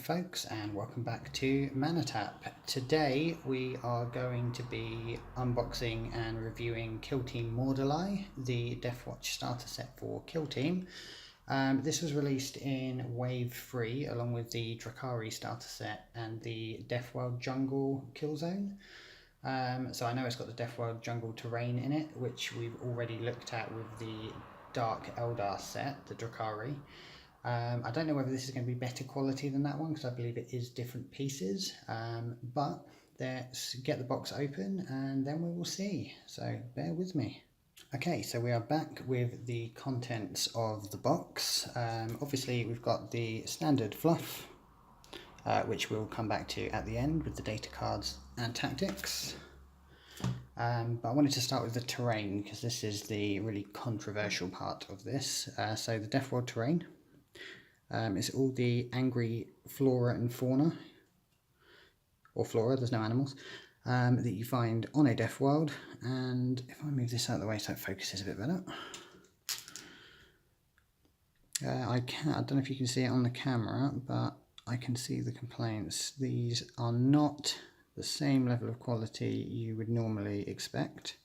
folks, and welcome back to Manatap. Today we are going to be unboxing and reviewing Kill Team Mordelai, the Deathwatch Starter Set for Kill Team. This was released in Wave 3 along with the Drakari Starter Set and the Deathworld Jungle Kill Zone. So I know it's got the Deathworld Jungle Terrain in it, which we've already looked at with the Dark Eldar set, the Drakari. I don't know whether this is going to be better quality than that one because I believe it is different pieces, but let's get the box open and then we will see, so bear with me. Okay, so we are back with the contents of the box. Obviously we've got the standard fluff, which we'll come back to at the end with the data cards and tactics. But I wanted to start with the terrain because this is the really controversial part of this. So the Deathworld terrain. It's all the angry flora and fauna, or flora, there's no animals, that you find on a Deathworld. And if I move this out of the way so it focuses a bit better. I don't know if you can see it on the camera, but I can see the complaints. These are not the same level of quality you would normally expect.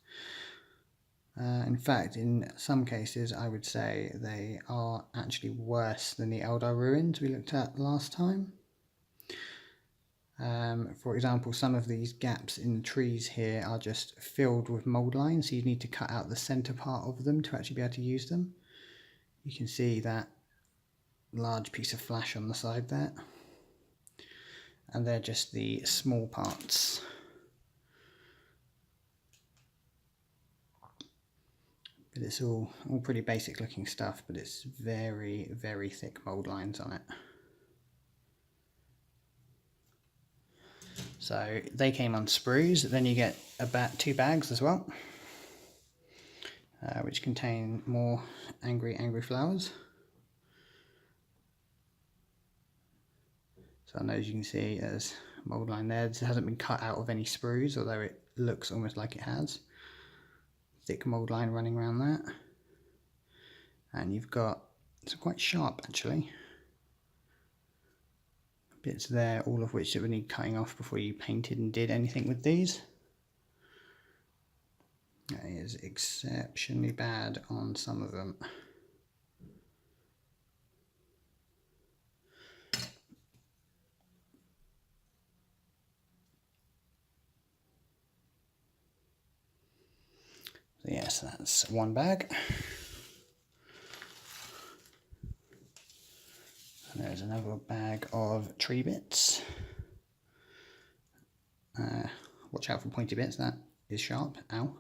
In fact, in some cases, I would say they are actually worse than the Eldar ruins we looked at last time. For example, some of these gaps in the trees here are just filled with mold lines, so you need to cut out the center part of them to actually be able to use them. You can see that large piece of flash on the side there. And they're just the small parts. But it's all pretty basic looking stuff, but it's very, very thick mold lines on it. So they came on sprues. Then you get about 2 bags as well, which contain more angry flowers. So on those you can see there's a mold line there. This hasn't been cut out of any sprues, although it looks almost like it has. Thick mold line running around that, and you've got some quite sharp actually bits there, all of which that would need cutting off before you painted and did anything with these. That is exceptionally bad on some of them. So yes, that's one bag. And there's another bag of tree bits. Watch out for pointy bits, that is sharp. Ow.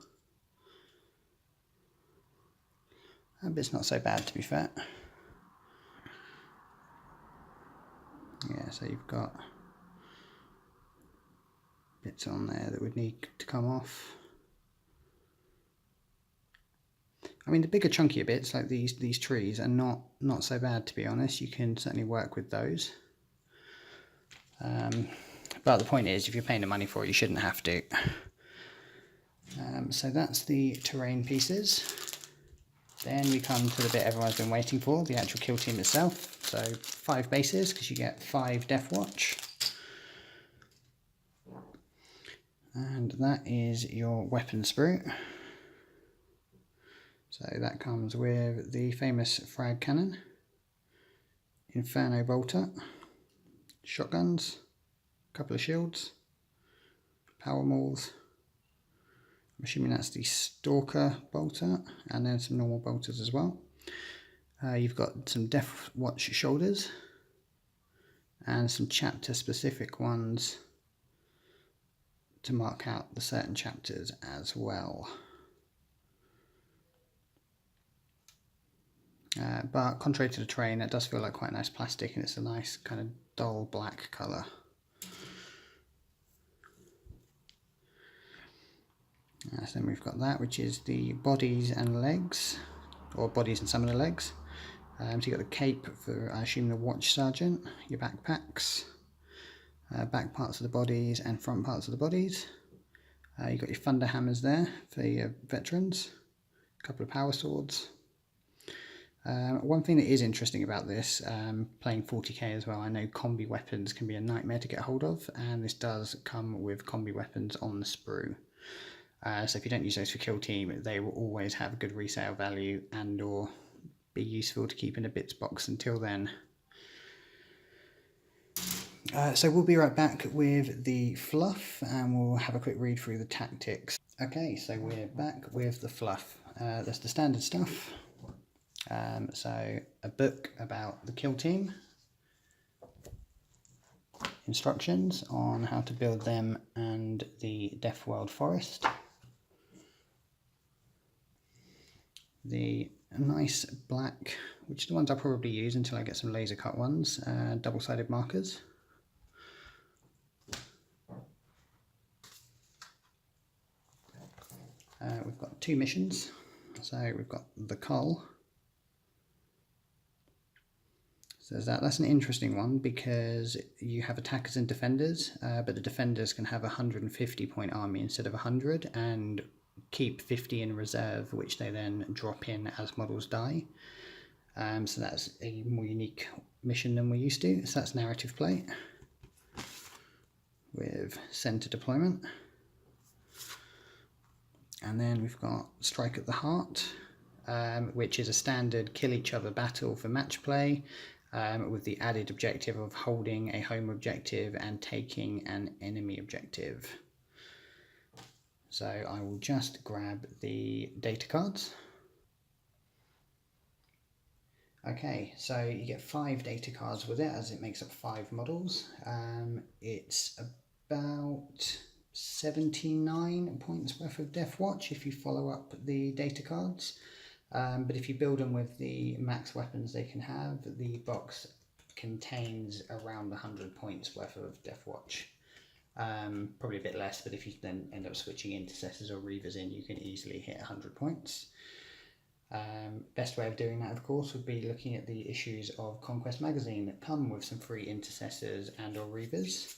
That bit's not so bad, to be fair. Yeah, so you've got bits on there that would need to come off. I mean, the bigger, chunkier bits, like these trees, are not so bad, to be honest. You can certainly work with those. But the point is, if you're paying the money for it, you shouldn't have to. So that's the terrain pieces. Then we come to the bit everyone's been waiting for, the actual kill team itself. So 5 bases, because you get 5 Deathwatch. And that is your weapon sprue. So that comes with the famous frag cannon, Inferno bolter, shotguns, a couple of shields, power mauls. I'm assuming that's the stalker bolter, and then some normal bolters as well. You've got some Deathwatch shoulders and some chapter specific ones to mark out the certain chapters as well. But contrary to the terrain, it does feel like quite a nice plastic, and it's a nice kind of dull black colour. So then we've got that, which is the bodies and legs, or bodies and some of the legs. So you've got the cape for, I assume, the Watch Sergeant, your backpacks, back parts of the bodies and front parts of the bodies. You've got your thunder hammers there for your veterans, a couple of power swords. One thing that is interesting about this, playing 40k as well, I know combi weapons can be a nightmare to get hold of, and this does come with combi weapons on the sprue. So if you don't use those for Kill Team, they will always have good resale value and or be useful to keep in a bits box until then. So we'll be right back with the fluff and we'll have a quick read through the tactics. Okay, so we're back with the fluff. That's the standard stuff. So a book about the Kill Team, instructions on how to build them and the Death World Forest, the nice black, which are the ones I'll probably use until I get some laser cut ones, double-sided markers. We've got 2 missions, so we've got the Cull. So that's an interesting one because you have attackers and defenders, but the defenders can have a 150 point army instead of 100 and keep 50 in reserve, which they then drop in as models die. So that's a more unique mission than we're used to. So that's narrative play with center deployment. And then we've got Strike at the Heart, which is a standard kill each other battle for match play, with the added objective of holding a home objective and taking an enemy objective. So I will just grab the data cards. Okay, so you get 5 data cards with it as it makes up 5 models. It's about 79 points worth of Deathwatch if you follow up the data cards. But if you build them with the max weapons they can have, the box contains around 100 points worth of Deathwatch. Probably a bit less, but if you then end up switching intercessors or reavers in, you can easily hit 100 points. Best way of doing that, of course, would be looking at the issues of Conquest magazine that come with some free intercessors and or reavers.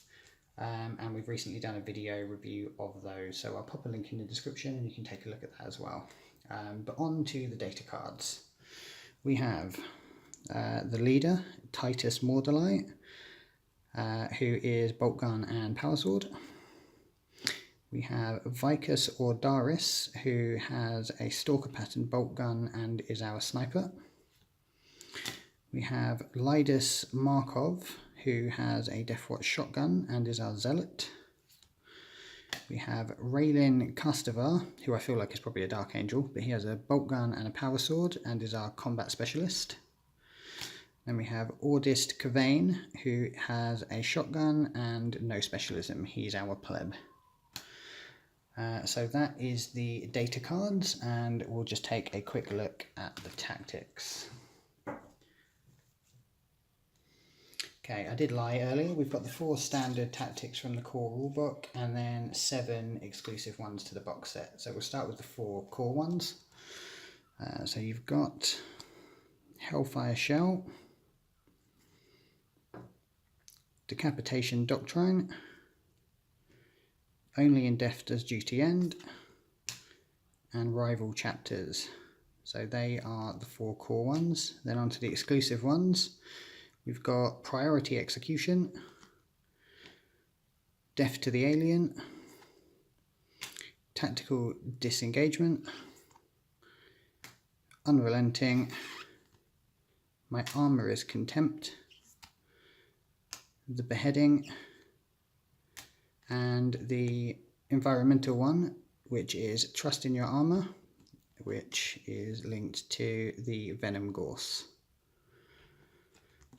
And we've recently done a video review of those, so I'll pop a link in the description and you can take a look at that as well. But on to the data cards. We have the leader, Titus Mordelai, who is bolt gun and power sword. We have Vicus Ordaris, who has a stalker pattern bolt gun and is our sniper. We have Lidus Markov, who has a Deathwatch shotgun and is our zealot. We have Raylin Custovar, who I feel like is probably a Dark Angel, but he has a bolt gun and a power sword and is our combat specialist. Then we have Ordist Cavane, who has a shotgun and no specialism. He's our pleb. So that is the data cards, and we'll just take a quick look at the tactics. Okay, I did lie earlier. We've got the 4 standard tactics from the core rulebook and then 7 exclusive ones to the box set. So we'll start with the 4 core ones. So you've got Hellfire Shell, Decapitation Doctrine, Only in Death Does Duty End, and Rival Chapters. So they are the 4 core ones. Then on to the exclusive ones. We've got Priority Execution, Death to the Alien, Tactical Disengagement, Unrelenting, My Armour is Contempt, The Beheading, and the environmental one, which is Trust in Your Armour, which is linked to the Venom Gorse.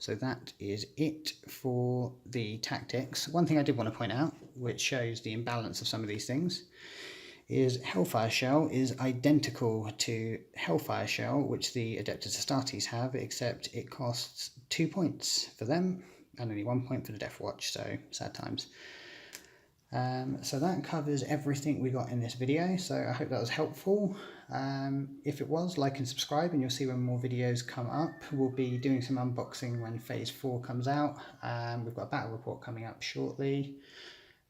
So that is it for the tactics. One thing I did want to point out, which shows the imbalance of some of these things, is Hellfire Shell is identical to Hellfire Shell, which the Adeptus Astartes have, except it costs 2 points for them and only 1 point for the Deathwatch, so sad times. So that covers everything we got in this video, so I hope that was helpful. If it was, like and subscribe and you'll see when more videos come up. We'll be doing some unboxing when Phase 4 comes out. We've got a battle report coming up shortly,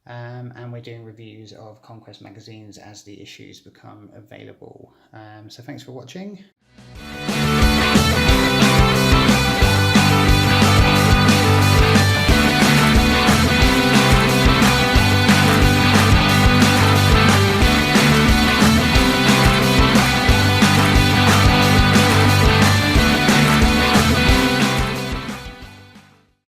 and we're doing reviews of Conquest magazines as the issues become available. So thanks for watching.